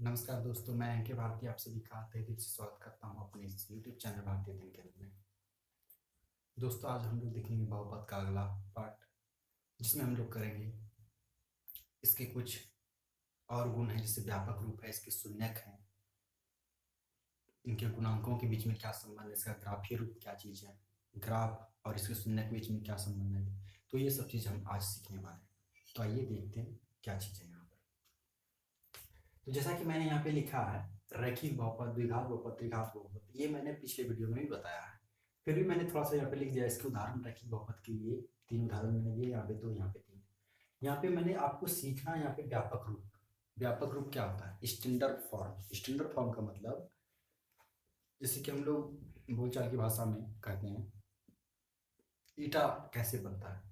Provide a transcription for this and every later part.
नमस्कार दोस्तों, मैं एनके भारती आप सभी का तहे दिल से स्वागत करता हूं अपने इस यूट्यूब चैनल भारतीय दिन केंद्र में। दोस्तों, आज हम लोग देखेंगे बहुपद का अगला पार्ट, जिसमें हम लोग करेंगे इसके कुछ और गुण हैं, जैसे व्यापक रूप है, इसके शून्यक हैं, इनके गुणांकों के बीच में क्या संबंध है, इसका ग्राफीय रूप क्या चीज़ है, ग्राफ और इसके शून्यक के बीच में क्या संबंध है। तो ये सब चीज़ हम आज सीखने वाले हैं। तो आइए देखते हैं क्या चीज़ है यहाँ पर। तो जैसा कि मैंने यहाँ पे लिखा है रैखिक बहुपद, द्विघात बहुपद, त्रिघात बहुपद, ये मैंने पिछले वीडियो में भी बताया है। फिर भी मैंने थोड़ा सा यहाँ पे लिख दिया इसके उदाहरण रैखिक बहुपद के लिए। 3 उदाहरण मैंने दिए, यहाँ पे 2, यहाँ पे 3। यहाँ पे मैंने आपको सीखना यहाँ पे व्यापक रूप। व्यापक रूप क्या होता है? Standard form. स्टैंडर्ड फॉर्म का मतलब जैसे कि हम लोग बोलचाल की भाषा में कहते हैं ईटा कैसे बनता है।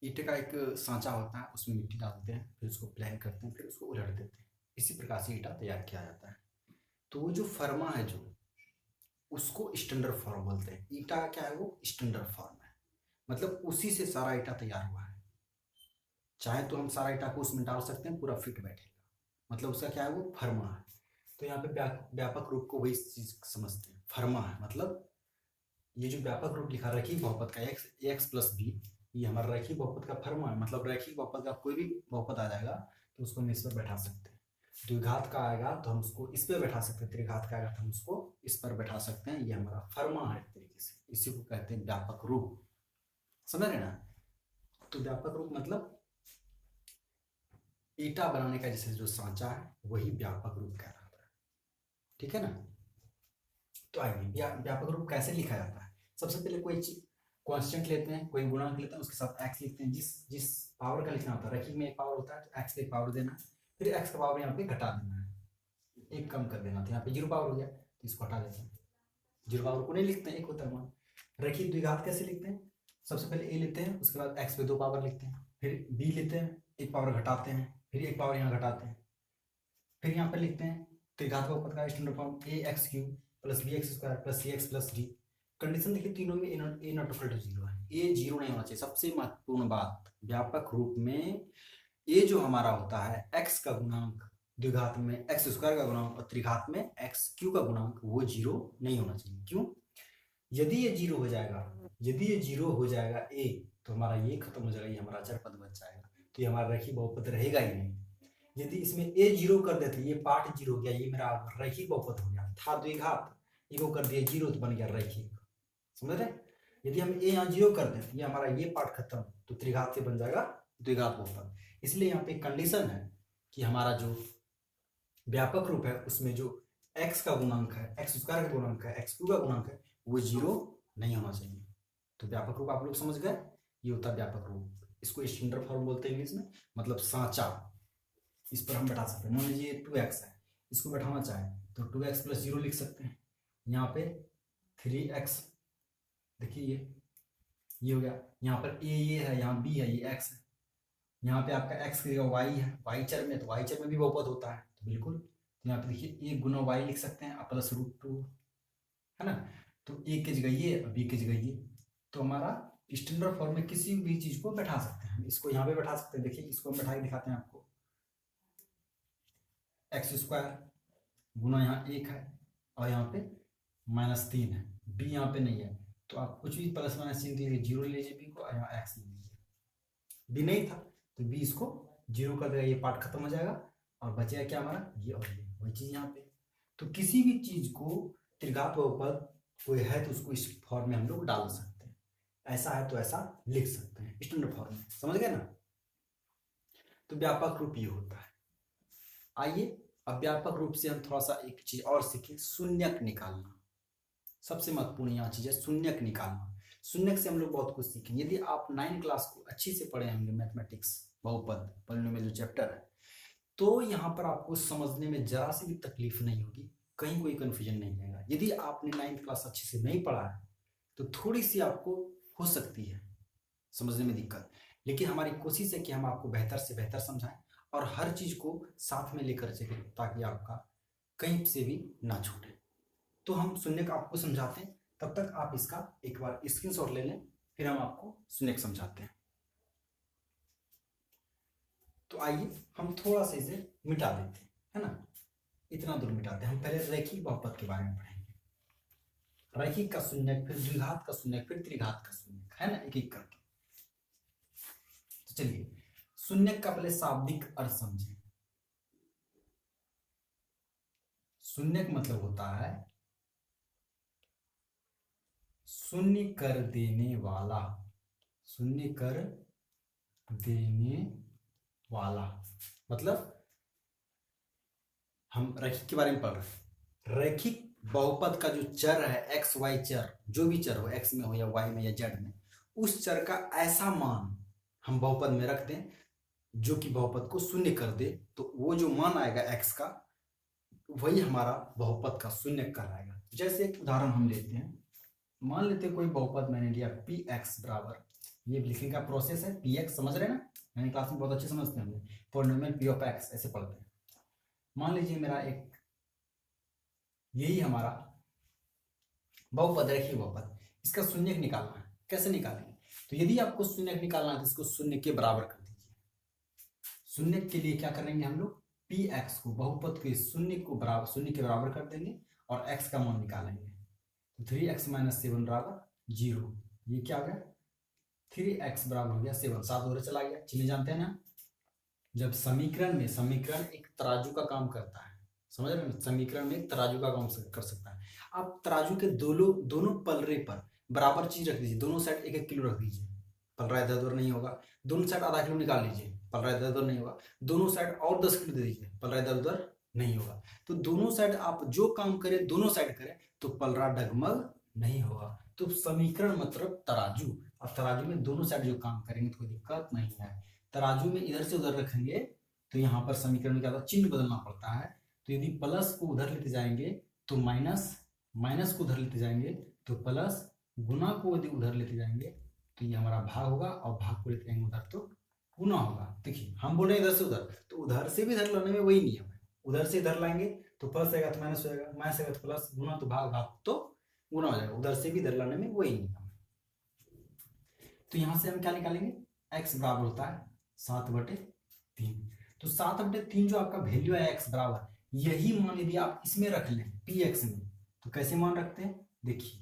ईटे का एक सांचा होता है, उसमें मिट्टी डालते हैं, फिर उसको प्लान करते हैं, फिर उसको उलट देते हैं। इसी प्रकार से ईटा तैयार किया जाता है। तो वो जो फर्मा है, जो उसको स्टैंडर्ड फॉर्म बोलते हैं। ईटा क्या है? वो स्टैंडर्ड फॉर्म है, मतलब उसी से सारा ईटा तैयार हुआ है। चाहे तो हम सारा ईटा को उसमें डाल सकते हैं, पूरा फिट बैठेगा, मतलब उसका क्या है? वो फर्मा है। तो यहाँ पे व्यापक रूप को वही चीज समझते हैं, फर्मा है। मतलब ये जो व्यापक रूप लिखा रैखिक बहुपद का एक्स प्लस बी, ये हमारा रैखिक बहुपद का फर्मा है। मतलब रैखिक बहुपद का कोई भी बहुपद आ जाएगा तो उसको हम इस पर बैठा सकते हैं। द्विघात का आएगा तो हम उसको इस पर बैठा सकते हैं, त्रिघात का आएगा तो हम उसको इस पर बैठा सकते हैं। ये हमारा फर्मा है एक तरीके से, इसी को कहते हैं व्यापक रूप। समझ रहे ना? तो व्यापक रूप मतलब ईटा बनाने का जैसे जो सांचा है, वही व्यापक रूप कहलाता है। ठीक है ना? तो आइए व्यापक रूप कैसे लिखा जाता है। सबसे पहले कोई कांस्टेंट लेते हैं, कोई गुणांक लेते हैं, उसके साथ एक्स लिखते हैं। जिस जिस पावर का लिखना होता है, रैखिक में एक पावर होता है तो एक्स पे एक पावर देना, फिर एक्स का पावर यहाँ पे घटा देना है, एक कम कर देना। तो यहाँ पे 0 पावर हो गया तो इसको हटा देते हैं। 0 पावर को नहीं लिखते हैं, एक होता है मान। रैखिक द्विघात कैसे लिखते हैं? सबसे पहले ए लेते हैं, उसके बाद एक्स पे 2 पावर लिखते हैं, फिर बी लेते हैं, एक पावर घटाते हैं, फिर एक पावर यहाँ घटाते हैं, फिर यहाँ पे लिखते हैं त्रिघात बहुपद का standard form A X cube plus B X square plus C X plus D. Condition देखिए तीनों में ए नॉट इक्वल टू 0 है। ए 0 नहीं होना चाहिए। सबसे महत्वपूर्ण बात, व्यापक रूप में ए जो हमारा होता है एक्स का गुणांक, द्विघात में एक्स स्क्वायर का गुणांक और त्रिघात में एक्स क्यू का गुणांक, वो 0 नहीं होना चाहिए। क्यों? यदि ये 0 हो जाएगा, यदि ये 0 हो जाएगा ए, तो हमारा ये खत्म हो जाएगा, ये हमारा अचर पद बच जाएगा, तो ये हमारा रैखिक बहुपद रहेगा ही नहीं। यदि इसमें ए 0 कर देते, ये पार्ट 0 हो गया, ये मेरा रैखिक बहुपद हो गया था द्विघात, इसको कर दिया 0 तो बन गया रैखिक। समझ रहे? यदि हम ए यहाँ 0 कर दें, ये हमारा ये पार्ट खत्म, तो त्रिघात से बन जाएगा द्विघात बहुपद। इसलिए यहाँ पे कंडीशन है कि हमारा जो व्यापक रूप है उसमें जो एक्स का गुणांक है, एक्स स्क्वायर का गुणांक है, एक्स क्यू का गुणांक है, वो 0 नहीं होना चाहिए। तो व्यापक रूप आप लोग समझ गए, ये होता है व्यापक रूप। इसको स्टैंडर्ड फॉर्म बोलते हैं इंग्लिश में, मतलब सांचा। इस पर हम बैठा सकते हैं। मान लीजिए 2x है, इसको बैठाना चाहे तो 2x प्लस 0 लिख सकते हैं। यहाँ पे 3x, देखिए ये हो गया। यहाँ पर a ये है, यहाँ b है, ये x है। यहाँ पे आपका x की जगह y है, y चर में, तो y चर में भी बहुपद होता है, तो बिल्कुल। तो यहाँ पे देखिए a गुना y लिख सकते हैं प्लस √2, है ना? तो a की जगह ये और b की जगह ये। तो हमारा स्टैंडर्ड फॉर्म में किसी भी चीज को बैठा सकते हैं। इसको यहाँ पे बैठा सकते हैं, देखिए इसको हम बैठा के दिखाते हैं आपको। एक्स स्क्वायर गुना यहाँ 1 है और यहाँ पे -3 है, b यहाँ पे नहीं है, तो आप कुछ भी प्लस माइनस चिन्ह दीजिए, 0 ले लीजिए b को, यहाँ x ले लीजिए। b नहीं था तो b इसको 0 कर देगा, ये पार्ट खत्म हो जाएगा और बचेगा क्या हमारा, ये और ये, वही चीज यहाँ पे। तो किसी भी चीज को त्रिघात बहुपद कोई है तो उसको इस फॉर्म में हम लोग डाल सकते हैं। ऐसा है तो ऐसा लिख सकते हैं स्टैंडर्ड फॉर्म में। समझ गए ना? तो व्यापक रूप ये होता है। आइए अब व्यापक रूप से हम थोड़ा सा एक चीज और सीखें, शून्यक निकालना। सबसे महत्वपूर्ण यहाँ चीज है शून्यक निकालना। शून्यक से हम लोग बहुत कुछ सीखेंगे। यदि आप 9 क्लास को अच्छी से पढ़े होंगे, मैथमेटिक्स बहुपद पॉलिनोमियल जो चैप्टर है, तो यहाँ पर आपको समझने में जरा सी भी तकलीफ नहीं होगी, कहीं कोई कंफ्यूजन नहीं रहेगा। यदि आपने 9th क्लास अच्छे से नहीं पढ़ा है तो थोड़ी सी आपको हो सकती है समझने में दिक्कत, लेकिन हमारी कोशिश है कि हम आपको बेहतर से बेहतर समझाएं और हर चीज को साथ में लेकर चलें, ताकि आपका कहीं से भी ना छूटे। तो हम शून्यक आपको समझाते हैं, तब तक आप इसका एक बार स्क्रीनशॉट ले लें, फिर हम आपको शून्यक समझाते हैं। तो आइए हम थोड़ा सा इसे मिटा देते हैं, है ना, इतना दूर मिटाते हैं। हम पहले रैखिक बहुपद के बारे में पढ़ेंगे, रैखिक का शून्यक, फिर द्विघात का शून्यक, फिर त्रिघात का शून्यक, है ना, एक एक करके। तो चलिए शून्यक का पहले शाब्दिक अर्थ समझें। शून्यक मतलब होता है शून्य कर देने वाला, शून्य कर देने वाला। मतलब हम रैखिक के बारे में पढ़ रहे हैं, रैखिक बहुपद का जो चर है, एक्स वाई चर, जो भी चर हो, एक्स में हो या वाई में या जेड में, उस चर का ऐसा मान हम बहुपद में रख दें जो कि बहुपद को शून्य कर दे, तो वो जो मान आएगा एक्स का, वही हमारा बहुपद का शून्य कहलाएगा। जैसे एक उदाहरण हम लेते हैं, मान लेते हैं कोई बहुपद मैंने लिया पी एक्स बराबर, ये लिखने का प्रोसेस है, पी एक्स समझ रहे हैं ना, मैंने क्लास में बहुत अच्छे समझते हैं, पॉलिनोमियल पी ऑफ एक्स ऐसे पढ़ते हैं। मान लीजिए मेरा एक, यही हमारा बहुपद है, रैखिक बहुपद, इसका शून्यक निकालना है। कैसे निकालेंगे? तो यदि आपको शून्यक निकालना है तो इसको शून्य के बराबर कर दीजिए। शून्यक के लिए क्या करेंगे हम लोग, पी एक्स को, बहुपद के शून्य को बराबर, शून्य के बराबर कर देंगे और एक्स का मान निकालेंगे। तो 3x - 7 बराबर 0, ये क्या हो गया, 3x बराबर हो गया 7, 7 उधर चला गया, चिन्ह जानते हैं ना। जब समीकरण में, समीकरण एक तराजू का काम करता है, समझ रहे हैं, समीकरण में एक तराजू का काम कर सकता है। आप तराजू के दोनों पलरे पर बराबर चीज रख दीजिए, दोनों साइड 1-1 किलो रख दीजिए, पलरा इधर उधर नहीं होगा। दोनों साइड आधा किलो निकाल लीजिए, पलरा इधर उधर नहीं होगा। दोनों साइड और 10 किलो दे दीजिए, पलरा इधर उधर नहीं होगा। तो दोनों साइड आप जो काम करें, दोनों साइड करें तो पलरा डगमग नहीं होगा। तो समीकरण मतलब तराजू, अब तराजू में दोनों साइड जो काम करेंगे तो कोई दिक्कत नहीं है। तराजू में इधर से उधर रखेंगे तो यहाँ पर समीकरण में क्या होता है, चिन्ह बदलना पड़ता है। तो यदि प्लस को उधर लेते जाएंगे तो माइनस, माइनस को उधर लेते जाएंगे तो प्लस, गुना को यदि उधर लेते जाएंगे तो ये हमारा भाग होगा, और भाग को लेते जाएंगे उधर तो गुना होगा। देखिए हम बोल रहे हैं इधर से उधर, तो उधर से भी इधर लाने में वही नियम है, उधर से इधर लाएंगे तो प्लस आएगा तो माइनस हो जाएगा, माइनस आएगा तो प्लस, गुना तो भाग, भाग तो गुना हो जाएगा, उधर से भी इधर लाने में वही नियम है। तो यहाँ से हम क्या निकालेंगे, x बराबर होता है 7/3। तो 7/3 जो आपका वैल्यू है x बराबर, यही मान यदि आप इसमें रख लें px में, तो कैसे मान रखते हैं, देखिए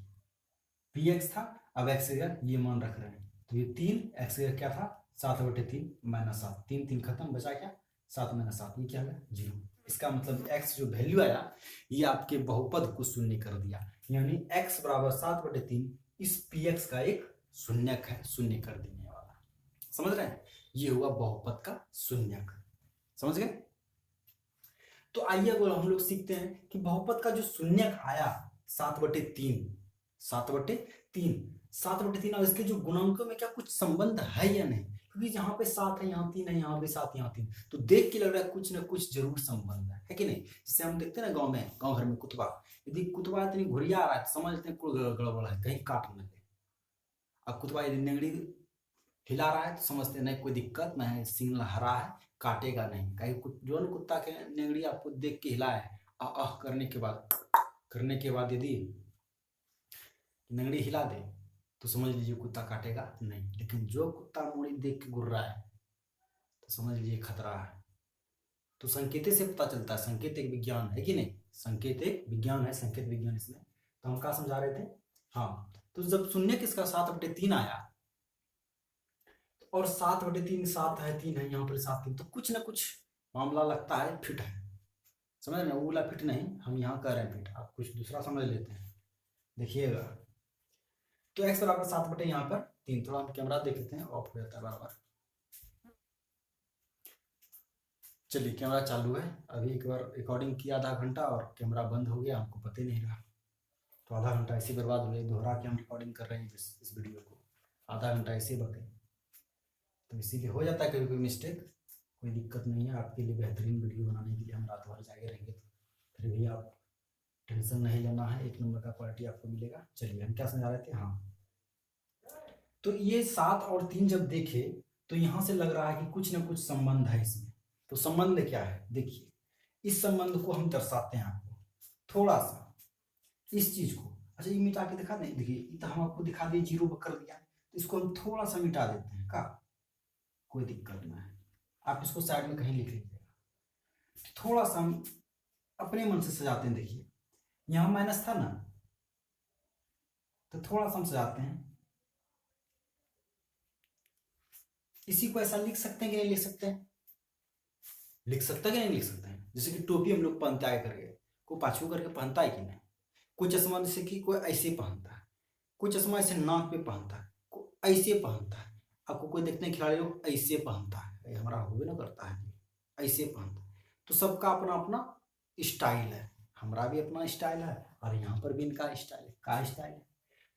px था, अब x का ये मान रख रहे हैं, तो ये 3, x का क्या था 7/3 - 7, 3 3 खत्म, बचा क्या 7 - 7, ये क्या है 0। इसका मतलब x जो वैल्यू आया ये आपके बहुपद को शून्य कर दिया, यानी x बराबर 7/3 इस px का एक शून्यक है, शून्य कर देने वाला। समझ रहे हैं, ये हुआ बहुपद का शून्यक, समझ गए। तो आइए अब हम लोग सीखते हैं कि बहुपद का जो शून्यक आया 7/3, 7/3, 7/3, और इसके जो गुणांकों में क्या कुछ संबंध है या नहीं, क्योंकि यहाँ पे 7 है, यहाँ 3 है, यहाँ पे 7, यहाँ 3, तो देख के लग रहा है कुछ ना कुछ जरूर संबंध है कि नहीं। जैसे हम देखते हैं ना गांव में, गांव घर में कुतबा, यदि कुतबा इतनी घुरिया आ रहा है तो समझ लेते हैं कोई गड़बड़ है, कहीं काट न लगे। अब कुतबा यदि नेंगड़ी हिला रहा है तो समझते नहीं कोई दिक्कत नहीं है, सिंग हरा है, काटेगा नहीं। कहीं जो न कुत्ता के नेंगड़ी आपको देख के हिला है, आह करने के बाद यदि नेंगड़ी हिला दे तो समझ लीजिए कुत्ता काटेगा नहीं। लेकिन जो कुत्ता मुड़ी देख के घुर रहा है तो समझ लीजिए खतरा है। तो संकेत से पता चलता है, संकेत एक विज्ञान है कि नहीं, संकेत एक विज्ञान है, संकेत विज्ञान इसमें। तो हम क्या समझा रहे थे, हाँ, तो जब शून्य किसका 7/3 आया और 7/3, 7 है, 3 है, यहाँ पर 7 3, तो कुछ ना कुछ मामला लगता है फिट है, समझ रहे, वो वाला फिट नहीं, हम यहाँ कह रहे हैं फिट, आप कुछ दूसरा समझ लेते हैं। देखिएगा, तो x बराबर 7/, यहाँ पर 3, थोड़ा हम कैमरा देख लेते हैं, ऑफ हो जाता है बार। चलिए कैमरा चालू है, अभी एक बार रिकॉर्डिंग किया आधा घंटा और कैमरा बंद हो गया, हमको पता ही नहीं रहा, तो आधा घंटा ऐसे बर्बाद हो गया। दोहरा के हम रिकॉर्डिंग कर रहे हैं इस वीडियो को, आधा घंटा ऐसे बके, तो इसीलिए हो जाता है कभी कोई मिस्टेक, कोई दिक्कत नहीं है। आपके लिए बेहतरीन वीडियो बनाने के लिए हम रात भर जागे रहेंगे, फिर भी आप टेंशन नहीं लेना है, 1 नंबर का क्वालिटी आपको मिलेगा। चलिए हम क्या समझा रहे थे, हाँ, तो ये 7 और 3 जब देखे तो यहाँ से लग रहा है कि कुछ ना कुछ संबंध है इसमें। तो संबंध क्या है, देखिए इस संबंध को हम दर्शाते हैं आपको थोड़ा सा, इस चीज को, अच्छा ये मिटा के दिखा दें, देखिए तो हम आपको दिखा दिए 0 कर दिया, तो इसको हम थोड़ा सा मिटा देते हैं, का कोई दिक्कत ना है, आप इसको साइड में कहीं लिख लीजिएगा। थोड़ा सा हम अपने मन से सजाते हैं। देखिए यहाँ माइनस था ना, तो थोड़ा सा हम सजाते हैं। इसी को ऐसा लिख सकते हैं कि नहीं लिख सकते हैं? लिख सकते हैं कि नहीं लिख सकते हैं? जैसे कि टोपी हम लोग पहनता है करके, कोई पाछू करके पहनता है कि नहीं? कोई चश्मा जैसे कि कोई ऐसे पहनता है, कोई चश्मा ऐसे नाक पे पहनता है, कोई ऐसे पहनता है। आपको कोई देखते हैं खिलाड़ी लोग ऐसे पहनता है, ये हमारा हो ना करता है, ऐसे पहनता है। तो सबका अपना अपना स्टाइल है, हमारा भी अपना स्टाइल है और यहाँ पर भी इनका स्टाइल है। का स्टाइल है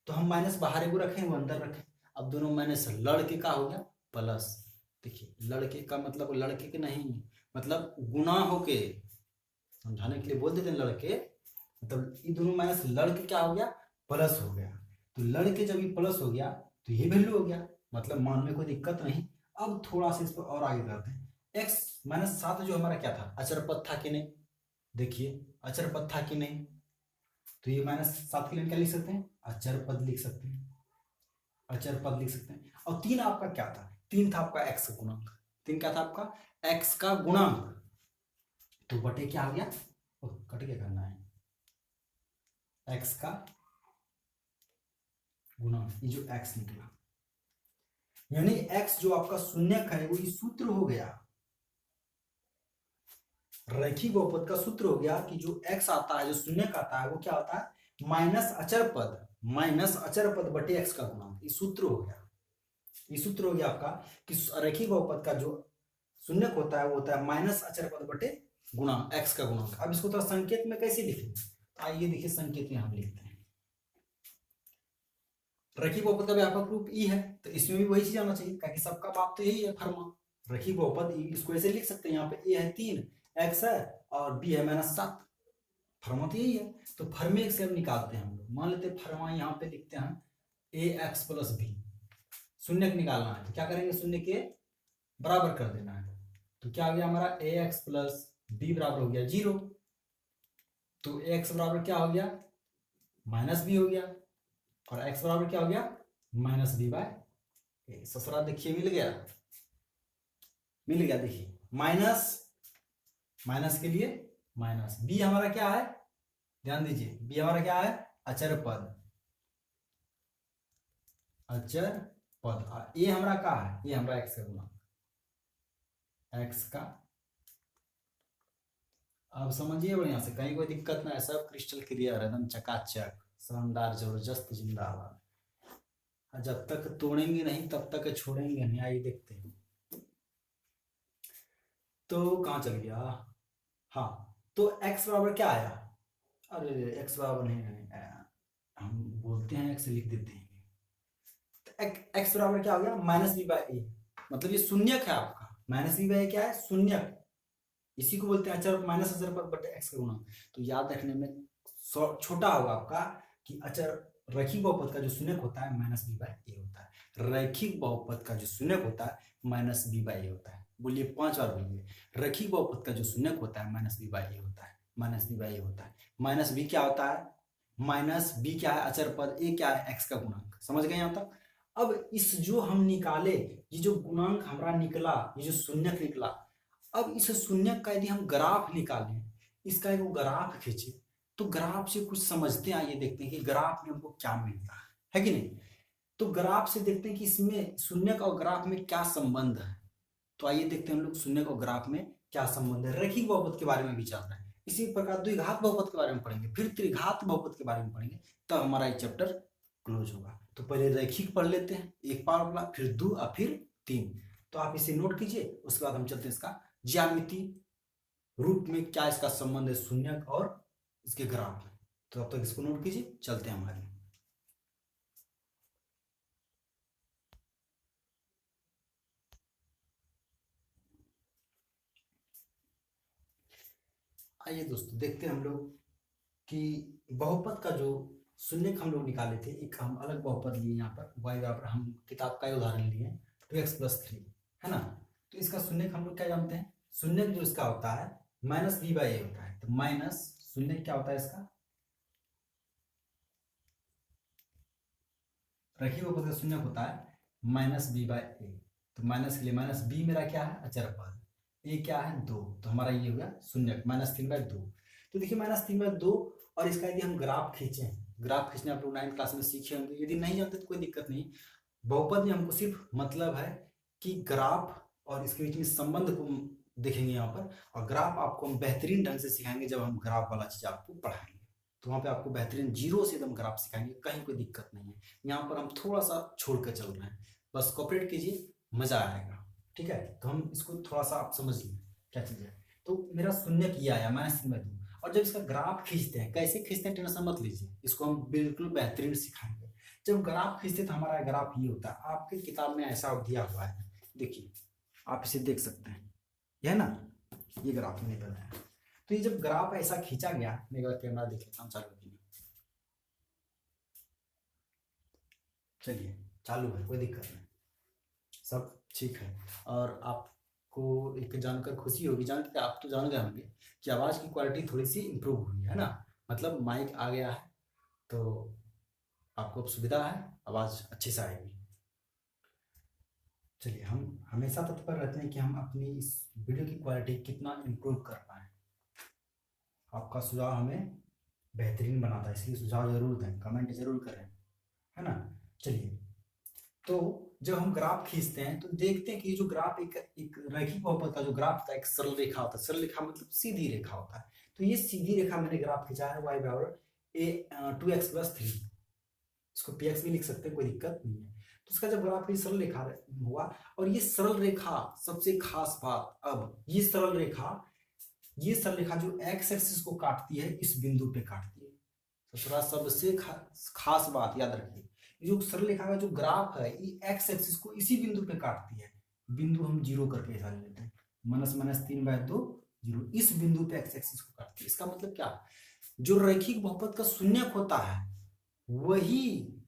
तो हम माइनस बाहर को रखें, वो अंदर रखें। अब दोनों माइनस लड़के का हो गया प्लस। देखिए लड़के का मतलब लड़के के नहीं, मतलब गुना होके, समझाने के लिए बोल देते हैं लड़के, मतलब ये दोनों माइनस लड़के क्या हो गया, प्लस हो गया। तो लड़के जब ये प्लस हो गया तो ये वैल्यू हो गया, मतलब मान में कोई दिक्कत नहीं। अब थोड़ा सा इस पर और आगे करते हैं। x माइनस 7 जो हमारा क्या था, अचर पद था कि नहीं? देखिए अचर पद था कि नहीं? तो ये माइनस 7 के लिए क्या लिख सकते हैं, अचर पद लिख सकते हैं, अचर पद लिख सकते हैं। और 3 आपका क्या था, 3 था आपका x का गुणांक। 3 क्या था आपका, x का गुणांक। तो बटे क्या आ गया, कट के करना है, x का गुणांक, ये जो x निकला, यानी x जो आपका शून्यक है वो ये सूत्र हो गया, रैखिक बहुपद का सूत्र हो गया कि जो x आता है, जो शून्यक आता है वो क्या होता है, माइनस अचर पद बटे x का गुणांक। ये सूत्र हो गया, ये सूत्र हो गया आपका कि रैखिक बहुपद का जो शून्यक होता है वो होता है माइनस अचर पद बटे गुणांक, x का गुणांक। अब इसको थोड़ा संकेत में कैसे लिखें, आइए देखिए संकेत में हम लिखते हैं। रैखिक बहुपद का व्यापक रूप ई है, तो इसमें भी वही चीज आना चाहिए, क्योंकि सबका बाप तो यही है, फर्मा। रैखिक बहुपद इसको ऐसे लिख सकते हैं, यहाँ पे ए है 3, x है और b है -7, फर्मा तो यही है। तो फर्मे से हम निकालते हैं, हम लोग मान लेते हैं फर्मा यहाँ पे लिखते हैं ax + b, शून्य निकालना है तो क्या करेंगे, शून्य के बराबर कर देना है। तो क्या आ गया हमारा ax + b बराबर हो गया 0। तो x बराबर क्या हो गया, -b हो गया, और x बराबर क्या हो गया, -b/a। ससुरा देखिए मिल गया, देखिए माइनस माइनस के लिए माइनस। b हमारा क्या है, ध्यान दीजिए, b हमारा क्या है, अचर पद, अचर पद। ये हमारा क्या है, ये हमारा x का गुणांक, x का। अब समझिए बढ़िया से, कहीं कोई दिक्कत ना है, सब क्रिस्टल क्लियर है, एकदम चकाचक, शानदार, जबरदस्त, जिंदाबाद। जब तक तोड़ेंगे नहीं तब तक छोड़ेंगे नहीं। आइए देखते हैं, तो कहाँ चल गया, हाँ तो x बराबर क्या आया, अरे x बराबर नहीं, हम बोलते हैं x लिख देते हैं। तो x बराबर क्या हो गया, -b/a, मतलब ये शून्यक है आपका। -b/a क्या है, शून्यक, इसी को बोलते हैं अचर, माइनस अचर पद बटे x का गुणांक। तो याद रखने में छोटा होगा आपका कि अचर रैखिक बहुपद का जो शून्यक होता है -b/a होता है। रैखिक बहुपद का जो शून्यक होता है -b/a होता है। बोलिए 5 बार बोलिए, रैखिक बहुपद का जो शून्यक होता है -b/a होता है, -b/a होता है। -b क्या होता है, -b क्या है, अचर पद, a क्या है, x का गुणांक। समझ गए यहाँ तक? अब इस जो हम निकाले, ये जो गुणांक हमारा निकला, ये जो शून्यक निकला, अब इस शून्यक का यदि हम ग्राफ निकालें, इसका एक ग्राफ खींचे, तो ग्राफ से कुछ समझते हैं। आइए देखते हैं कि ग्राफ में हमको क्या मिलता है कि नहीं। तो ग्राफ से देखते हैं कि इसमें शून्यक और ग्राफ में क्या संबंध है। तो आइए देखते हैं हम लोग शून्यक और ग्राफ में क्या संबंध है। रैखिक बहुपद के बारे में भी चल रहा है, इसी प्रकार द्विघात बहुपद के बारे में पढ़ेंगे, फिर त्रिघात बहुपद के बारे में पढ़ेंगे, तब हमारा ये चैप्टर क्लोज होगा। तो पहले रैखिक पढ़ लेते हैं, एक बार वाला, फिर 2 और फिर 3। तो आप इसे नोट कीजिए, उसके बाद हम चलते हैं इसका ज्यामिति रूप में क्या इसका संबंध है शून्यक और इसके ग्राफ में। तो अब तक इसको नोट कीजिए, चलते हैं हम आगे। आइए दोस्तों देखते हैं हम लोग कि बहुपद का जो शून्यक हम लोग निकाले थे, एक हम अलग बहुपद लिए यहाँ पर y बराबर, हम किताब का ही उदाहरण लिए 2x + 3, है ना। तो इसका शून्यक हम लोग क्या जानते हैं, शून्यक जो इसका होता है -b/a होता है। तो माइनस शून्यक क्या होता है इसका, रैखिक बहुपद का शून्यक होता है -b/a। तो माइनस के लिए माइनस बी मेरा क्या है, अचर पद, ए क्या है 2, तो हमारा ये हो गया शून्य -3/2। तो देखिए -3/2, और इसका यदि हम ग्राफ खींचें, ग्राफ खींचने आप लोग 9th क्लास में सीखे होंगे, यदि नहीं जानते तो कोई दिक्कत नहीं। बहुपद में हमको सिर्फ मतलब है कि ग्राफ और इसके बीच में संबंध को देखेंगे यहाँ पर, और ग्राफ आपको हम बेहतरीन ढंग से सिखाएंगे जब हम ग्राफ वाला चीज आपको पढ़ाएंगे। तो वहाँ पे आपको बेहतरीन जीरो से एकदम ग्राफ सिखाएंगे, कहीं कोई दिक्कत नहीं है। यहाँ पर हम थोड़ा सा छोड़ कर चल रहे हैं, बस कोऑपरेट कीजिए, मजा आएगा। ठीक है, तो हम इसको थोड़ा सा आप समझ लीजिए क्या चीज है। तो मेरा शून्य किया आया -3/2, और जब इसका ग्राफ खींचते हैं, कैसे खींचते हैं टेंशन मत लीजिए, इसको हम बिल्कुल बेहतरीन सिखाएंगे। जब ग्राफ खींचते तो हमारा ग्राफ ये होता है, आपकी किताब में ऐसा दिया हुआ है, देखिए आप इसे देख सकते हैं, यह ना, ये ग्राफ मैंने बनाया। तो ये जब ग्राफ ऐसा खींचा गया, मेरा कैमरा देख लेता हूँ चालू है, चलिए चालू है, कोई दिक्कत नहीं, सब ठीक है। और आपको एक जानकर खुशी होगी, जानते आप तो जान गए होंगे कि आवाज़ की क्वालिटी थोड़ी सी इम्प्रूव हुई है ना, मतलब माइक आ गया है, तो आपको अब सुविधा है, आवाज़ अच्छे से आएगी। चलिए, हम हमेशा तत्पर रहते हैं कि हम अपनी इस वीडियो की क्वालिटी कितना इम्प्रूव कर पाएँ। आपका सुझाव हमें बेहतरीन बनाता है, इसलिए सुझाव जरूर दें, कमेंट जरूर करें, है ना। चलिए, तो जब हम ग्राफ खींचते हैं तो देखते हैं कि जो ग्राफ एक रैखिक बहुपद का जो ग्राफ था, एक सरल रेखा होता है, सरल रेखा मतलब सीधी रेखा होता है। तो ये सीधी रेखा मैंने ग्राफ खींचा है, y बराबर 2x+3, इसको px भी लिख सकते हैं, कोई दिक्कत नहीं है। तो इसका जब ग्राफ ये सरल रेखा हुआ, और ये सरल रेखा, सबसे खास बात, अब ये सरल रेखा जो x एक्सिस को काटती है, इस बिंदु पे काटती है। तो थोड़ा सबसे खास बात याद रखिए, जो सरल रेखा का जो ग्राफ है, ये x एक्सिस को इसी बिंदु पे काटती है। बिंदु हम 0 करके ऐसा ले लेते हैं, -3/2 0, इस बिंदु पे x एक्सिस को काटती है। इसका मतलब क्या, जो रैखिक बहुपद का शून्यक होता है, वही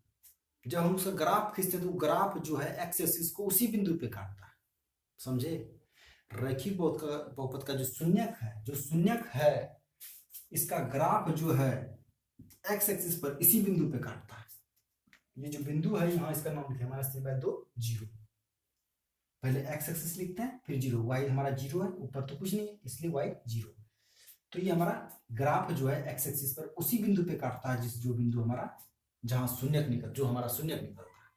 जब हम उसका ग्राफ खींचते हैं तो ग्राफ जो है x एक्सिस को उसी बिंदु पे काटता है, समझे। रैखिक बहुपद का जो शून्यक है, इसका ग्राफ जो है x एक्सिस पर इसी बिंदु पे काटता है। ये जो बिंदु है यहाँ, इसका नाम लिखे -3/2 0, पहले x एक्सिस लिखते हैं, फिर 0, y हमारा 0 है, ऊपर तो कुछ नहीं है इसलिए y 0। तो ये हमारा ग्राफ जो है x एक्सिस पर उसी बिंदु पे काटता है, जो बिंदु हमारा जहां शून्यक निकलता है।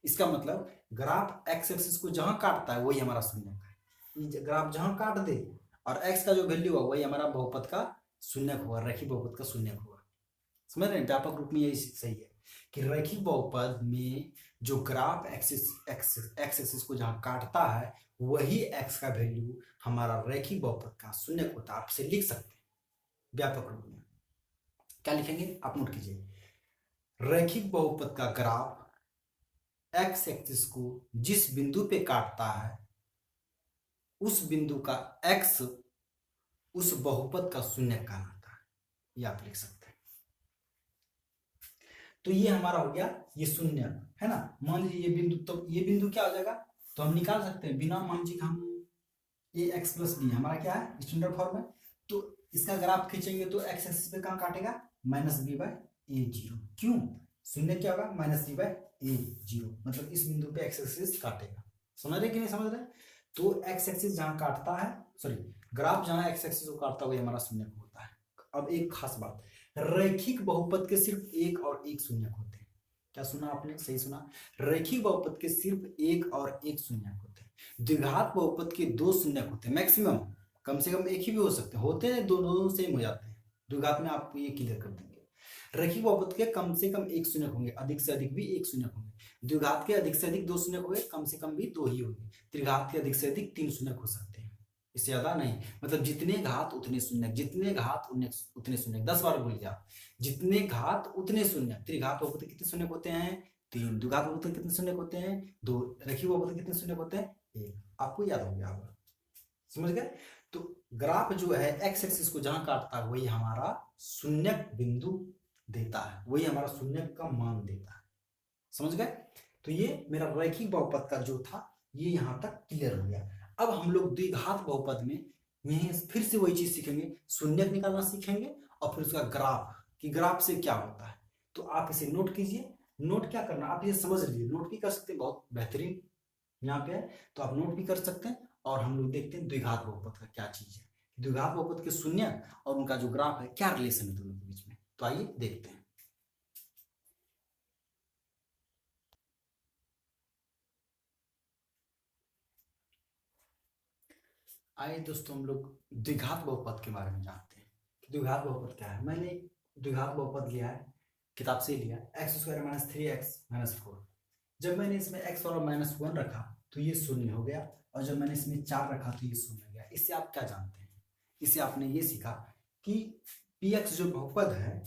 इसका मतलब ग्राफ x एक्सिस को जहां काटता है वही हमारा शून्यक है। ये ग्राफ जहां काट दे और x का जो वैल्यू हुआ वही हमारा बहुपद का शून्यक हुआ, रैखिक बहुपद का शून्यक हुआ। समझ रहे हैं, व्यापक रूप में यही सही है कि रैखिक बहुपद में जो ग्राफ x एक्सिस को जहां काटता है, वही x का वैल्यू हमारा रैखिक बहुपद का शून्यक होता है। आप इसे लिख सकते हैं व्यापक रूप में। क्या लिखेंगे आप नोट कीजिए, रैखिक बहुपद का ग्राफ x एक्सिस को जिस बिंदु पे काटता है, उस बिंदु का x उस बहुपद का शून्यक कहलाता है, ये आप लिख सकते हैं। तो ये हमारा हो गया ये शून्यक, है ना। मान लीजिए ये बिंदु, तो ये बिंदु क्या हो जाएगा, तो हम निकाल सकते हैं बिना, मान लीजिए हम ax+b हमारा क्या है, स्टैंडर्ड फॉर्म है। तो इसका ग्राफ खींचेंगे तो x एक्सिस पे कहां काटेगा, -b/a0। क्यों, शून्य क्या होगा, -b/a0, मतलब इस बिंदु पे x एक्सिस काटेगा। समझ रहे कि नहीं समझ रहे। तो x एक्सिस जहां काटता है, सॉरी, ग्राफ जहां x एक्सिस को काटता है वही हमारा शून्यक होता है। अब एक खास बात, रैखिक बहुपद के सिर्फ एक और एक शून्यक होते हैं। क्या सुना आपने, सही सुना, रैखिक बहुपद के सिर्फ एक और एक शून्यक होते हैं। द्विघात बहुपद के 2 शून्यक होते हैं मैक्सिमम, कम से कम एक ही भी हो सकते हैं, होते हैं दोनों सेम हो जाते हैं। द्विघात में आपको ये क्लियर कर देंगे। रैखिक बहुपद के कम से कम एक शून्यक होंगे, अधिक से अधिक भी एक शून्यक होंगे। द्विघात के अधिक से अधिक 2 शून्यक होंगे, कम से कम भी 2 ही होंगे। त्रिघात के अधिक से अधिक 3 शून्यक हो सकते हैं, इससे ज्यादा नहीं। मतलब जितने घात उतने शून्यक, जितने घात उतने शून्यक, 10 बार बोलिए आप, जितने घात उतने शून्यक। त्रिघात बहुपद के कितने शून्यक होते हैं, 3। द्विघात बहुपद के कितने शून्यक होते हैं, 2। रैखिक बहुपद के कितने शून्यक होते हैं, 1। आपको याद हो गया होगा, समझ गए। तो ग्राफ जो है x एक्सिस को जहां काटता है वही हमारा शून्यक बिंदु देता है, वही हमारा शून्यक का मान देता है, समझ गए। तो ये मेरा रैखिक बहुपद का जो था ये यहां तक क्लियर हो गया। अब हम लोग द्विघात बहुपद में यहीं फिर से वही चीज सीखेंगे, शून्यक निकालना सीखेंगे, और फिर उसका ग्राफ, कि ग्राफ से क्या होता है। तो आप इसे नोट कीजिए। नोट क्या करना, आप ये समझ लीजिए, नोट भी कर सकते हैं, बहुत बेहतरीन यहाँ पे है, तो आप नोट भी कर सकते हैं। और हम लोग देखते हैं द्विघात बहुपद का क्या चीज है, द्विघात बहुपद के शून्य और उनका जो ग्राफ है क्या रिलेशन है दोनों के बीच में। तो आइए देखते हैं। आइए दोस्तों हम लोग द्विघात बहुपद के बारे में जानते हैं कि द्विघात बहुपद क्या है। मैंने एक द्विघात बहुपद लिया है, किताब से लिया, एक्स स्क्वायर माइनस 3x-4। जब मैंने इसमें x और -1 रखा तो ये शून्य हो गया, और जब मैंने इसमें 4 रखा तो ये शून्य हो गया। इससे आप क्या जानते हैं? इससे आपने ये सीखा कि px जो बहुपद है,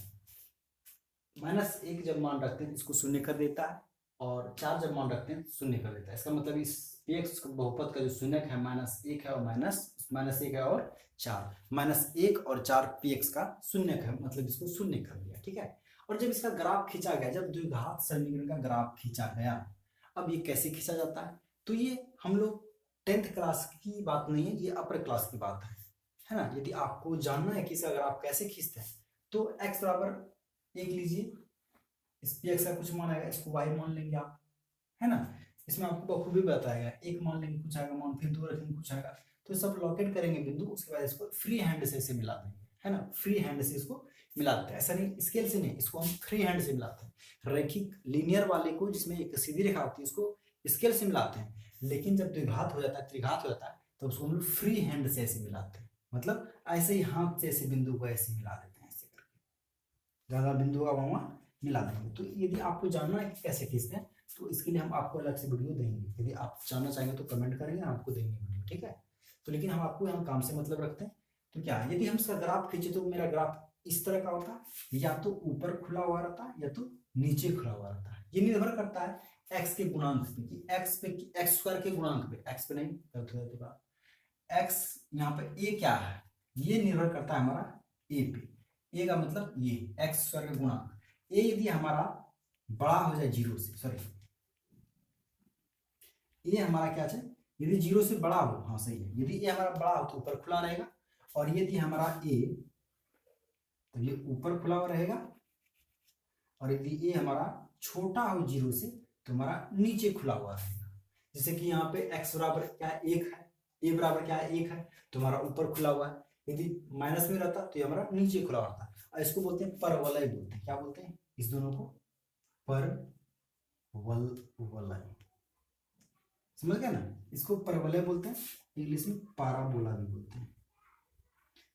-1 जब मान रखते हैं इसको शून्य कर देता है, और 4 जब मान रखते हैं शून्य कर देता है। इसका मतलब इस px बहुपद का जो शून्यक है -1 है, और -1 है और 4, -1 और 4 px का शून्यक है, मतलब इसको शून्य कर दिया। ठीक है। और जब इसका ग्राफ खींचा गया, जब द्विघात समीकरण का ग्राफ खींचा गया, अब ये कैसे खींचा जाता है? तो ये हम लोग 10th क्लास की बात नहीं है, ये अपर क्लास की बात है ना। यदि आपको जानना है कि इसका ग्राफ कैसे खींचते हैं, तो x बराबर 1 लीजिए, इस px का कुछ मान आएगा, इसको y मान लेंगे आप, है ना। इसमें आपको बखूबी बताएगा, 1 मान लेंगे कुछ आएगा मान, फिर 2 रखेंगे कुछ आएगा, तो सब लॉकेट करेंगे बिंदु, उसके बाद इसको फ्री हैंड से इसे मिला देंगे, है ना। फ्री हैंड से इसको मिलाते हैं, ऐसा नहीं स्केल से नहीं, इसको हम फ्री हैंड से मिलाते हैं। रैखिक लीनियर वाले को, जिसमें एक सीधी रेखा होती है, उसको स्केल से मिलाते हैं। लेकिन जब द्विघात हो जाता है, त्रिघात हो जाता है, तो उसको हम लोग फ्री हैंड से ऐसे मिलाते हैं, मतलब ऐसे ही हाथ से ऐसे बिंदु को ऐसे मिला देते हैं, ऐसे करके ज्यादा बिंदु का वहां मिला देंगे। तो यदि आपको जानना है कि कैसे खींचते हैं, तो इसके लिए हम आपको अलग से वीडियो देंगे। यदि आप जानना चाहेंगे तो कमेंट करेंगे, आपको देंगे वीडियो, ठीक है। तो लेकिन हम आपको यहाँ काम से मतलब रखते हैं। तो क्या यदि हम इसका ग्राफ खींचे, तो मेरा ग्राफ इस तरह का होता है, या तो ऊपर खुला हुआ रहता है या तो नीचे खुला हुआ रहता है। ये निर्भर करता है एक्स के गुणांक पे, कि एक्स स्क्वायर के गुणांक पे, एक्स पे नहीं, एक्स यहाँ पे ए क्या है, ये निर्भर करता है हमारा ए पे। ए का मतलब ये एक्स स्क्वायर का गुणांक, ए यदि हमारा बड़ा हो जाए 0 से, सॉरी, ए हमारा क्या है, यदि 0 से बड़ा हो, हाँ सही है, यदि ए हमारा बड़ा हो तो ऊपर खुला रहेगा, और यदि हमारा ए, तो ये ऊपर खुला हुआ रहेगा, और यदि ए हमारा छोटा हो 0 से, तो हमारा नीचे खुला हुआ रहेगा। जैसे कि यहाँ पे x बराबर क्या है, 1 है, ए बराबर क्या है, 1 है, तो हमारा ऊपर खुला हुआ है। यदि माइनस में रहता तो ये हमारा नीचे खुला रहता है। और इसको बोलते हैं परवलय, बोलते हैं, क्या बोलते हैं इस दोनों को, परवलय, समझ गया ना। इसको परवलय बोलते हैं, इंग्लिश में पाराबोला भी बोलते हैं।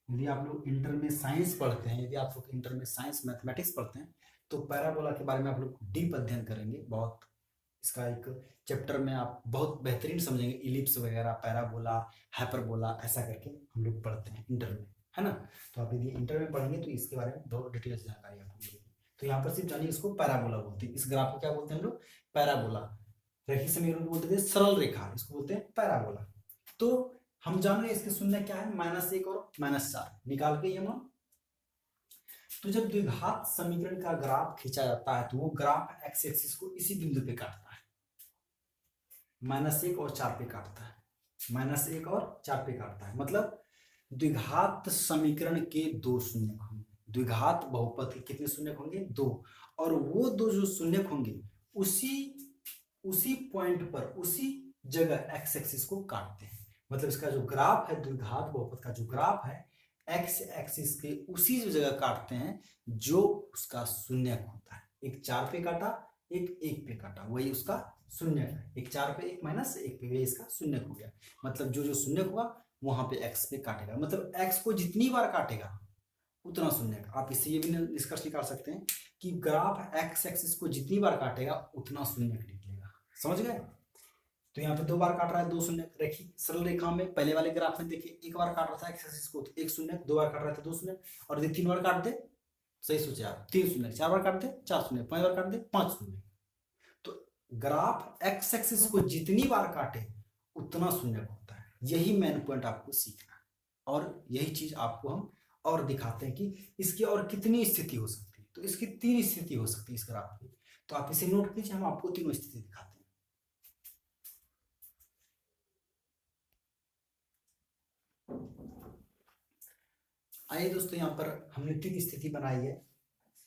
यदि आप लोग इंटर में साइंस पढ़ते हैं, यदि आप लोग इंटर में साइंस मैथमेटिक्स पढ़ते हैं, तो पैराबोला के बारे में आप लोग डीप अध्ययन करेंगे। बहुत इसका एक चैप्टर में आप बहुत बेहतरीन समझेंगे, इलिप्स वगैरह, पैराबोला, हाइपरबोला, ऐसा करके हम लोग पढ़ते हैं इंटर में, है ना। तो आप यदि इंटर में पढ़ेंगे तो इसके बारे में बहुत डिटेल से जानकारी आपको मिलेगी। तो यहाँ पर सिर्फ जानिए, इसको पैराबोला बोलते हैं, इस ग्राफ को क्या बोलते हैं हम लोग, पैराबोला। रैखिक समीकरण को बोलते थे सरल रेखा, इसको बोलते हैं पैराबोला। तो हम जान रहे हैं इसके शून्य क्या है, -1 और -4, निकाल के ये मान। तो जब द्विघात समीकरण का ग्राफ खींचा जाता है, तो वो ग्राफ एक्स एक्सिस को इसी बिंदु पे काटता है, -1 और 4 पे काटता है, -1 और 4 पे काटता है। मतलब द्विघात समीकरण के 2 शून्यक होंगे, द्विघात बहुपद के कितने शून्यक होंगे, 2, और वो 2 जो शून्यक होंगे उसी पॉइंट पर, उसी जगह एक्स एक्सिस को काटते हैं। मतलब इसका जो ग्राफ है, द्विघात बहुपद का जो ग्राफ है, एक्स एक्सिस के उसी जगह काटते हैं जो उसका शून्यक होता है। एक 4 पे काटा, एक 1 पे काटा, वही उसका शून्यक है। एक 4 पे, एक -1 पे, इसका शून्यक हो गया। मतलब जो जो शून्यक होगा वहां पे एक्स पे काटेगा, मतलब एक्स को जितनी बार काटेगा उतना शून्यक। आप इससे ये भी निष्कर्ष निकाल सकते हैं कि ग्राफ एक्स एक्सिस को जितनी बार काटेगा उतना शून्यक निकलेगा। समझ गए। तो यहाँ पे 2 बार काट रहा है, 2 शून्यक। रैखिक सरल रेखा में पहले वाले ग्राफ में देखिए, 1 बार काट रहा था एक्स एक्सिस को तो 1 शून्यक, 2 बार काट रहा था 2 शून्यक, और यदि 3 बार काट दे, सही सोचे आप, 3 शून्यक, 4 बार काट दे 4 शून्यक, 5 बार काट दे 5 शून्यक। तो ग्राफ एक्स एक्सिस को जितनी बार काटे उतना शून्यक होता है। यही मेन पॉइंट आपको सीखना है, और यही चीज आपको हम और दिखाते हैं कि इसकी और कितनी स्थिति हो सकती है। तो इसकी 3 स्थिति हो सकती है इस ग्राफ की। तो आप इसे नोट कीजिए, हम आपको तीनों स्थिति दिखाते हैं। आइए दोस्तों, यहाँ पर हमने 3 स्थिति बनाई है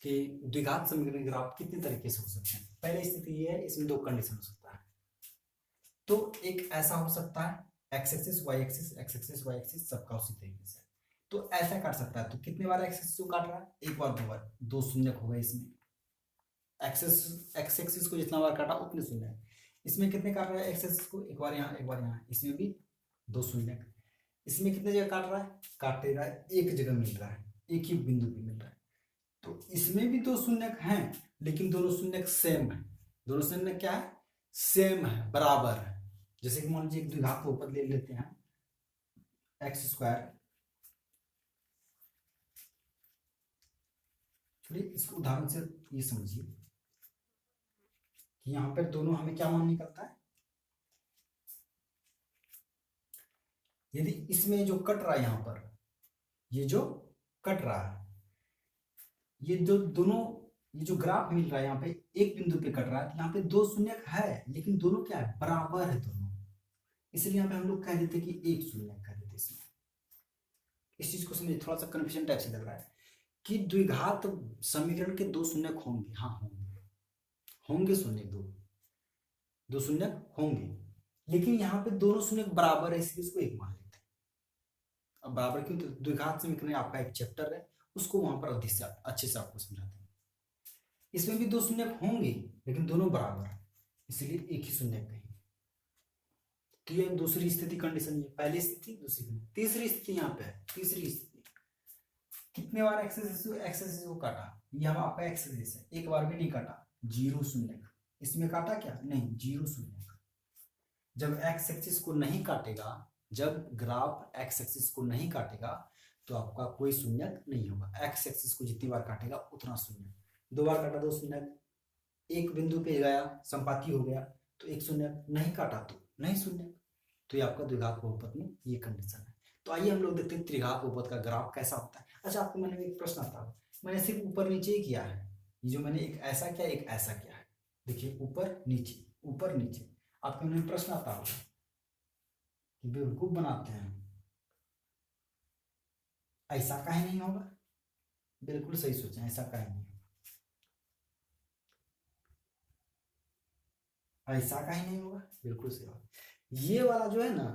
कि द्विघात समीकरण ग्राफ कितने तरीके से हो सकते हैं। पहली स्थिति ये है, इसमें 2 कंडीशन हो सकता है। तो एक ऐसा हो सकता है एक्स एक्सिस वाई एक्सिस सबका उसी तरीके से, तो ऐसा काट सकता है। तो कितने बार एक्स एक्सिस को काट रहा है, एक बार दो बार, दो शून्य हो गए इसमें। एक्स एक्सिस को जितना बार काटा उतने शून्य। इसमें कितने काट रहा है एक्स एक्सिस को, एक बार यहाँ एक बार यहाँ, इसमें भी दो शून्य। इसमें कितने जगह काट रहा है, काट रहा है एक जगह मिल रहा है, एक ही बिंदु पे मिल रहा है। तो इसमें भी दो शून्य हैं, लेकिन दोनों शून्य सेम है। दोनों शून्य क्या है, सेम है, बराबर है। जैसे कि मान लीजिए एक द्विघात बहुपद ले लेते हैं, एक्स स्क्वायर। चलिए इसको उदाहरण से ये समझिए कि यहाँ पर दोनों हमें क्या मान निकलता है। यदि इसमें जो कट रहा है यहाँ पर, ये जो कट रहा है, ये जो दोनों, ये जो ग्राफ मिल रहा है यहाँ पे एक बिंदु पे कट रहा है, यहाँ पे दो शून्य है, लेकिन दोनों क्या है, बराबर है दोनों। इसलिए यहाँ पे हम लोग कह देते कि एक शून्य कह देते। इसमें इस चीज को समझिए, थोड़ा सा कन्फ्यूजन टाइप से लग रहा है कि द्विघात समीकरण के दो शून्य होंगे, हाँ होंगे शून्य, दो शून्य होंगे, लेकिन यहाँ पे दोनों शून्य बराबर है, इसलिए इसको एक मान लेते हैं। अब बराबर क्यों, तो द्विघात समीकरण आपका एक चैप्टर है, उसको वहां पर अधिक से अच्छे से आपको समझाते हैं। इसमें भी दो शून्य होंगे, लेकिन दोनों बराबर है, इसलिए एक ही शून्य कहेंगे। तो ये दूसरी स्थिति कंडीशन है, पहली स्थिति दूसरी स्थिति, तीसरी स्थिति यहाँ पे है। तीसरी स्थिति कितने बार एक्सेस को काटा, ये हम आपका एक्सेस है, एक बार भी नहीं काटा, जीरो शून्य। इसमें काटा क्या, नहीं, जीरो शून्य। जब एक्स एक्सिस को नहीं काटेगा, जब ग्राफ एक्स एक्सिस को नहीं काटेगा, तो आपका कोई शून्य नहीं होगा। एक्स एक्सिस को जितनी बार काटेगा उतना शून्य। दो बार काटा दो शून्य, एक बिंदु पे गया संपाती हो गया तो एक शून्य, नहीं काटा तो नहीं शून्य। तो ये आपका द्विघात बहुपद में ये कंडीशन है। तो आइए हम लोग देखते हैं त्रिघात बहुपद का ग्राफ कैसा होता है। अच्छा, आपको मैंने एक प्रश्न आता है, मैंने सिर्फ ऊपर नीचे ही किया है, ये जो मैंने एक ऐसा किया एक ऐसा किया है, देखिए ऊपर नीचे ऊपर नीचे। आपके मन में प्रश्न आता होगा कि बेवकूफ बनाते हैं, ऐसा काहे नहीं होगा। बिल्कुल सही सोचा, ऐसा काहे नहीं, ऐसा काहे नहीं होगा, बिल्कुल सही होगा। ये वाला जो है ना,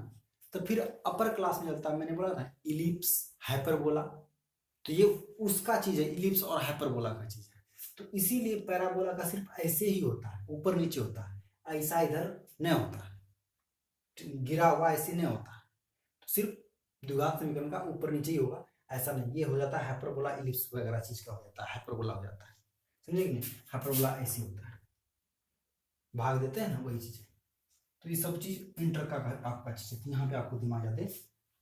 तो फिर अपर क्लास में चलता है, मैंने बोला था इलिप्स हाइपरबोला, तो ये उसका चीज है, इलिप्स और हाइपरबोला का चीज है। तो इसीलिए पैराबोला का सिर्फ ऐसे ही होता है, ऊपर नीचे होता है, ऐसा इधर नहीं होता है, गिरा हुआ ऐसे नहीं होता है। तो सिर्फ द्विघात समीकरण का ऊपर नीचे ही होगा, ऐसा नहीं। ये हो जाता है हाइपरबोला, इलिप्स वगैरह चीज का हो जाता है, हाइपरबोला हो जाता है, समझे कि नहीं। हाइपरबोला ऐसे होता है, भाग देते हैं ना, वही चीज। तो ये सब चीज इंटर का आपका चीज है, यहाँ पे आपको दिमाग ज्यादा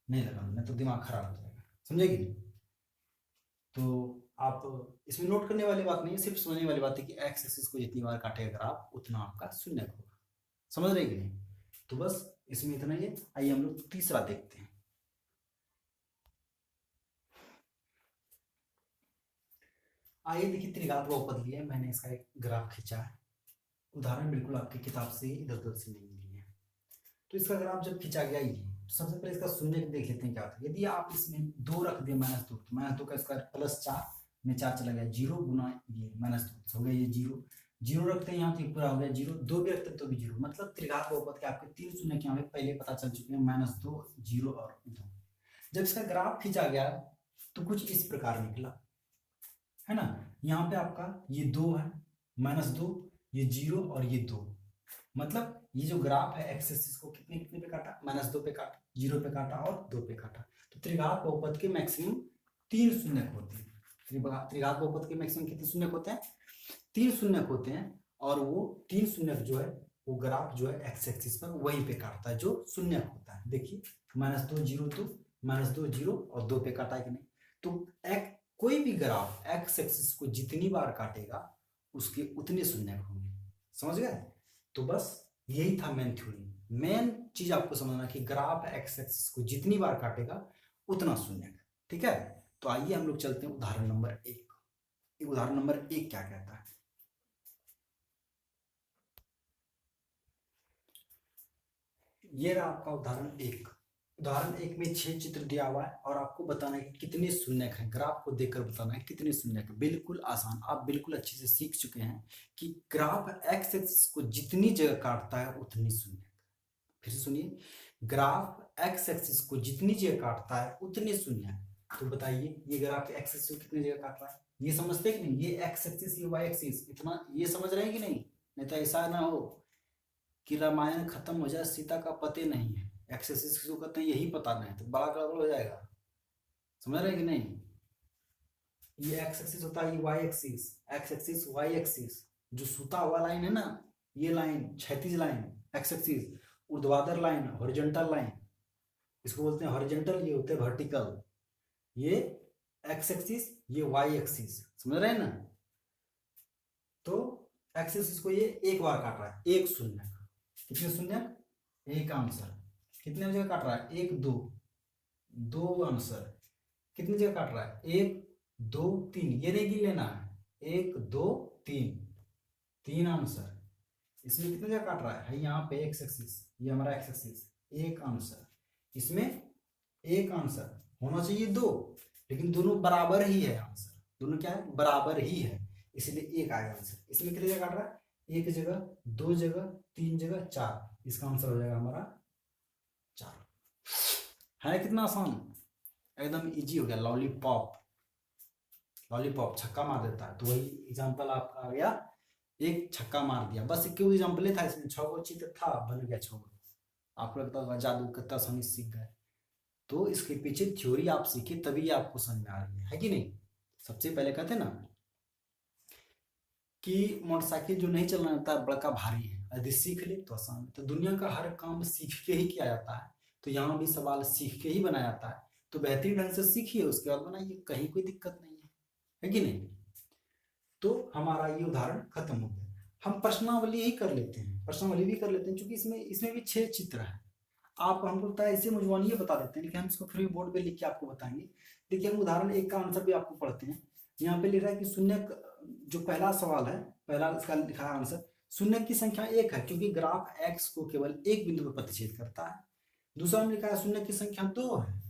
नहीं लगाना, नहीं तो दिमाग खराब हो जाएगा, समझे कि नहीं। तो आप इसमें नोट करने वाली बात नहीं है, सिर्फ समझने वाली बात है कि एक्स एक्सिस को जितनी बार काटेगा ग्राफ उतना आपका शून्य होगा, समझ रहे कि नहीं। तो बस इसमें इतना ही है। आइए हम लोग तीसरा देखते हैं। आइए देखिए, त्रिघात बहुपद लिया, मैंने इसका एक ग्राफ खींचा है, उदाहरण बिल्कुल आपकी किताब से इधर उधर से नहीं ली है। तो इसका ग्राफ जब खींचा गया ये, तो सबसे पहले इसका शून्य देख लेते हैं क्या होता है। यदि आप इसमें दो रख दें -2, तो -2 का स्क्वायर +4 में 4 चला गया, 0 गुना ये -2 हो गया, ये 0 0 रखते हैं यहाँ तो पूरा हो गया 0, 2 भी रखते हैं तो भी 0। मतलब त्रिघात बहुपद के आपके 3 शून्य क्या हमें पहले पता चल चुके हैं, -2, 0 और 2। जब इसका ग्राफ खींचा गया तो कुछ इस प्रकार निकला, है ना। यहाँ पे आपका ये 2 है, -2, ये 0 और ये 2। मतलब ये जो ग्राफ है एक्स एक्सिस को कितने कितने पे काटा, -2 पे काटा, 0 पे काटा और 2 पे काटा। तो त्रिघात बहुपद के मैक्सिमम 3 शून्य होते हैं। त्रिघात बहुपद के मैक्सिमम कितने शून्य होते हैं, 3 शून्य होते हैं। और वो 3 शून्य जो है वो ग्राफ जो है एक्स एक्सिस पर वहीं पे काटता है जो शून्य होता है। देखिए -2 0 2, -2 0 और 2 पे काटा है कि नहीं। तो कोई भी ग्राफ एक्स एक्सिस को जितनी बार काटेगा उसके उतने शून्य होंगे, समझ गए। तो बस यही था मेन थ्योरी। मेन चीज आपको समझना कि ग्राफ एक्स एक्सिस को जितनी बार काटेगा उतना शून्य, ठीक है। तो आइए हम लोग चलते हैं उदाहरण नंबर 1। उदाहरण नंबर 1 क्या कहता है, ये रहा आपका उदाहरण 1। उदाहरण 1 में 6 चित्र दिया हुआ है और आपको बताना है कि कितने शून्यक हैं, ग्राफ को देखकर बताना है कितने शून्यक। बिल्कुल आसान, आप बिल्कुल अच्छे से सीख चुके हैं कि ग्राफ एक्स एक्सिस को जितनी जगह काटता है उतनी शून्यक। फिर से सुनिए, ग्राफ एक्स एक्सिस को जितनी जगह काटता है उतने शून्य। तो बताइए ये ग्राफ एक्स एक्सिस को कितनी जगह काट रहा है, ये समझते कि नहीं, ये एक्स एक्सिस ये वाई एक्सिस, इतना ये समझ रहे हैं कि नहीं? नहीं तो ऐसा ना हो कि रामायण खत्म हो जाए सीता का पते नहीं है, एक्स एक्सिस किसको कहते हैं यही पता नहीं, तो बड़ा गड़बड़ हो जाएगा। समझ रहे हैं कि नहीं? ये एक्स एक्सिस होता है, ये Y axis, X axis Y axis, जो सूता हुआ लाइन है ना, ये लाइन क्षैतिज लाइन एक्स एक्सिस, ऊर्ध्वाधर लाइन हॉरिजॉन्टल लाइन, इसको बोलते हैं हॉरिजॉन्टल, ये होते हैं वर्टिकल, ये एक्स एक्सिस ये वाई एक्सिस, समझ रहे हैं ना? तो एक्स एक्सिस को ये एक बार काट रहा है, एक शून्य, कितने शून्य, एक आंसर, कितने जगह काट रहा है, एक दो, दो आंसर, कितनी जगह काट रहा है, एक दो तीन, ये नहीं गिन लेना है, एक दो तीन, तीन आंसर। इसमें कितनी जगह काट रहा है यहाँ पे एक्स एक्सिस, ये हमारा एक्स एक्सिस, एक आंसर, इसमें एक आंसर, होना चाहिए दो, लेकिन दोनों बराबर ही है आंसर, दोनों क्या है, बराबर ही है, इसलिए एक आएगा आंसर। इसमें कितनी जगह काट रहा है, एक जगह, दो जगह, तीन जगह, चार, इसका आंसर हो जाएगा हमारा चार। है कितना आसान, एकदम इजी हो गया। लॉलीपॉप, लॉलीपॉप छक्का मार देता है, तो वही एग्जांपल आपका आ गया, एक छक्का मार दिया, बस क्यों एग्जांपल था, इसमें 6 गो चित्र था, बन गया 6 गो। आपको लगता होगा जादू कितना आसानी सीख गए, तो इसके पीछे थ्योरी आप सीखे तभी आपको समझ में आ रही है कि नहीं? सबसे पहले कहते ना कि मोटरसाइकिल जो नहीं चलना आता बड़का भारी है, यदि सीख ले तो आसान है। तो दुनिया का हर काम सीख के ही किया जाता है, तो यहाँ भी सवाल सीख के ही बनाया जाता है, तो बेहतरीन ढंग से सीखिए, उसके बाद बनाइए, कहीं कोई दिक्कत नहीं है कि नहीं? तो हमारा ये उदाहरण खत्म हो गया। हम प्रश्नावली ही कर लेते हैं, प्रश्नावली भी कर लेते हैं, क्योंकि इसमें भी 6 चित्र है। आप हमको पता है ऐसे मुझवानिए बता देते हैं, लेकिन हम इसको फिर भी बोर्ड पे लिख के आपको बताएंगे। देखिए हम उदाहरण एक का आंसर भी आपको पढ़ते हैं। यहाँ पे लिख रहा है कि शून्य, जो पहला सवाल है, पहला इसका लिखा है आंसर, शून्य की संख्या एक है क्योंकि ग्राफ एक्स को केवल एक बिंदु पर प्रतिच्छेद करता है। दूसरा में लिखा है शून्य की संख्या 2 है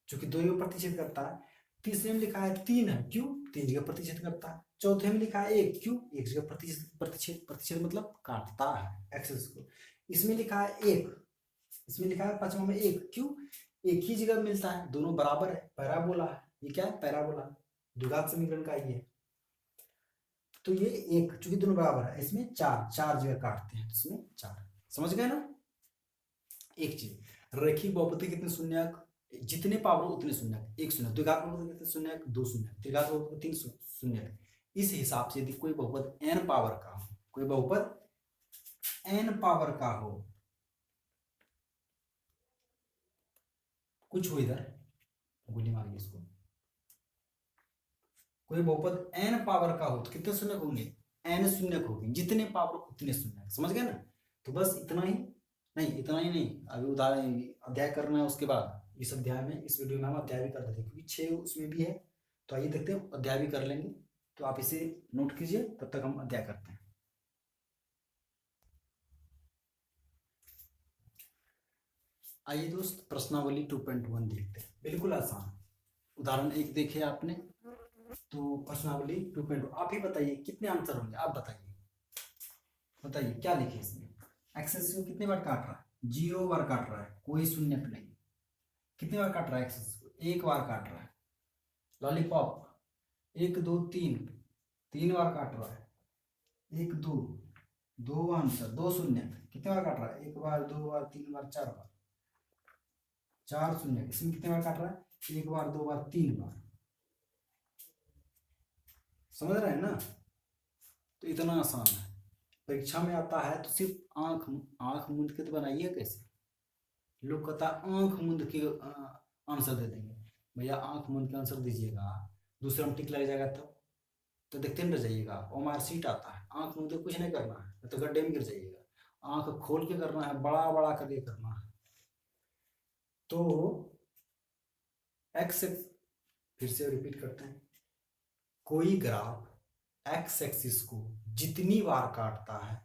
जो कि 2 पर प्रतिच्छेद करता है। तीसरे में लिखा है 3 है, क्यों, 3 जगह प्रतिच्छेद करता है। चौथे में लिखा है 1, क्यों, 1 जगह प्रतिच्छेद, प्रतिच्छेद मतलब काटता है एक्सिस को। इसमें लिखा है 1, इसमें लिखा है पांचवा में 1, क्यों, एक ही जगह मिलता है, दोनों बराबर है, पैराबोला है, ये क्या है, पैराबोला, द्विघात समीकरण का ये। तो ये 1 चूंकि दोनों बराबर है, इसमें 4 जगह काटते हैं, इसमें 4, समझ गए ना? एक चीज, रेखीय बहुपदी कितने शून्य, जितने पावर उतने शून्य, एक शून्य, द्विघात बहुपद कितने शून्य, 2 शून्य, त्रिघात बहुपद 3 शून्य। इस हिसाब से यदि कोई बहुपद n पावर का हो, कोई बहुपद n पावर का हो, कुछ हो इधर गोली मारिए इसको, कोई बहुपद n पावर का हो तो कितने शून्य होंगे, n शून्य होंगे, जितने पावर उतने शून्य, समझ गए ना? तो बस इतना ही नहीं, इतना ही नहीं, अभी उदाहरण अध्याय करना है, उसके बाद इस अध्याय में, इस वीडियो में हम अध्याय भी कर देते हैं, क्योंकि 6 उसमें भी है, तो आइए देखते हैं, अध्याय भी कर लेंगे। तो आप इसे नोट कीजिए, तब तक हम अध्याय करते हैं। आइए दोस्त, प्रश्नावली 2.1 देखते हैं, बिल्कुल आसान। उदाहरण 1 देखे आपने, तो प्रश्नावली 2.1 आप ही बताइए कितने आंसर होंगे, आप बताइए, बताइए क्या लिखे इसमें। एक्सेस को कितने बार काट रहा है, 0 बार काट रहा है, कोई शून्य नहीं। कितने बार काट रहा है एक्सेस को, 1 बार काट रहा है। लॉलीपॉप 1 2 3, 3 बार काट रहा है, 1 2, 2 आंसर, 2 शून्य, कितने बार काट रहा है, 1 बार, 2 बार, 3 बार, 4 बार, 4 शून्य। इसमें कितने बार काट रहा है, 1 बार, 2 बार, 3 बार, समझ रहे हैं ना? तो इतना आसान है। परीक्षा में आता है तो सिर्फ आंख मूंद के तो बनाइए, कैसे लोग कहता आंख मूंद के आंसर दे देंगे, भैया आंख मूंद के आंसर दीजिएगा, दूसरा में टिक लग जाएगा तो देखते नहीं रह जाइएगा, और मार्कशीट आता है, आंख मूंद के कुछ नहीं करना है, तो गड्ढे में गिर जाइएगा, आंख खोल के करना है, बड़ा बड़ा करके करना है। तो एक्स, फिर से रिपीट करते हैं, कोई ग्राफ एक्स एक्सिस को जितनी बार काटता है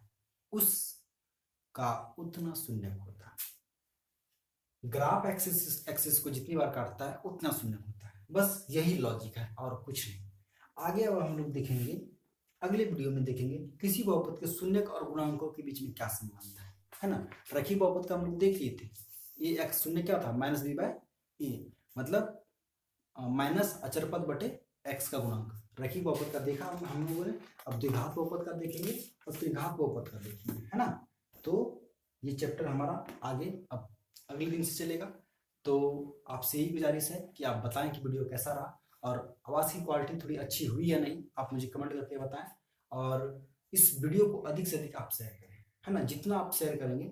उसका उतना शून्य होता है। ग्राफ एक्सिस को जितनी बार काटता है उतना शून्य होता है, बस यही लॉजिक है और कुछ नहीं। आगे अब हम लोग देखेंगे, अगले वीडियो में देखेंगे किसी बहुपद के शून्यक और गुणांकों के बीच में क्या संबंध है ना। रैखिक बहुपद का हम लोग देख लिए थे, ये एक्स शून्य क्या था, माइनस बी बाय ए, मतलब माइनस अचर पद बटे एक्स का गुणांक। रैखिक बहुपद का देखा हम लोगों ने। अब द्विघात बहुपद का देखेंगे और त्रिघात बहुपद का देखेंगे, है ना। तो ये चैप्टर हमारा आगे अब अगले दिन से चलेगा। तो आपसे यही गुजारिश है कि आप बताएं कि वीडियो कैसा रहा, और आवाज़ की क्वालिटी थोड़ी अच्छी हुई या नहीं, आप मुझे कमेंट करके बताएं। और इस वीडियो को अधिक से अधिक आप शेयर करें, है ना। जितना आप शेयर करेंगे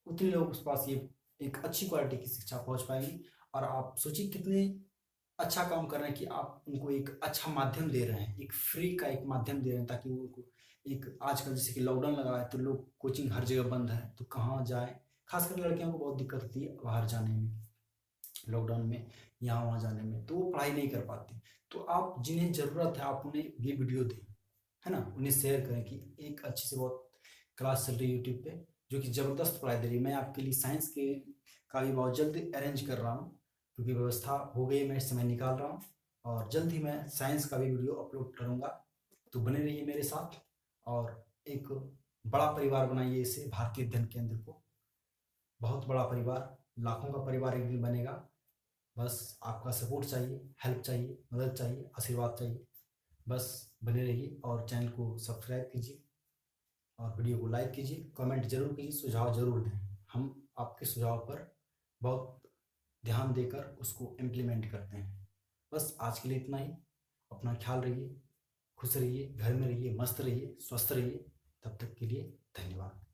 उतने लोगों के पास ये एक अच्छी क्वालिटी की शिक्षा पहुंच पाएगी। और आप सोचिए कितने अच्छा काम कर रहे हैं कि आप उनको एक अच्छा माध्यम दे रहे हैं, एक फ्री का एक माध्यम दे रहे हैं, ताकि वो उनको एक, आजकल जैसे कि लॉकडाउन लगा है तो लोग कोचिंग हर जगह बंद है तो कहाँ जाए, खासकर लड़कियों को बहुत दिक्कत होती है बाहर जाने में, लॉकडाउन में यहाँ वहाँ जाने में, तो वो पढ़ाई नहीं कर पाती। तो आप जिन्हें ज़रूरत है आप उन्हें ये वीडियो दें, है ना, उन्हें शेयर करें कि एक अच्छी से बहुत क्लास चल रही है यूट्यूब पे जो कि ज़बरदस्त पढ़ाई दे रही है। मैं आपके लिए साइंस के का भी बहुत जल्द अरेंज कर रहा हूँ, क्योंकि व्यवस्था हो गई, मैं समय निकाल रहा हूँ और जल्द ही मैं साइंस का भी वीडियो अपलोड करूँगा। तो बने रहिए मेरे साथ और एक बड़ा परिवार बनाइए इसे, भारतीय अध्ययन केंद्र को। बहुत बड़ा परिवार, लाखों का परिवार एक दिन बनेगा। बस आपका सपोर्ट चाहिए, हेल्प चाहिए, मदद चाहिए, आशीर्वाद चाहिए। बस बने रहिए और चैनल को सब्सक्राइब कीजिए और वीडियो को लाइक कीजिए, कमेंट जरूर कीजिए, सुझाव जरूर दें। हम आपके सुझाव पर बहुत ध्यान देकर उसको इम्प्लीमेंट करते हैं। बस आज के लिए इतना ही। अपना ख्याल रखिए, खुश रहिए, घर में रहिए, मस्त रहिए, स्वस्थ रहिए। तब तक के लिए धन्यवाद।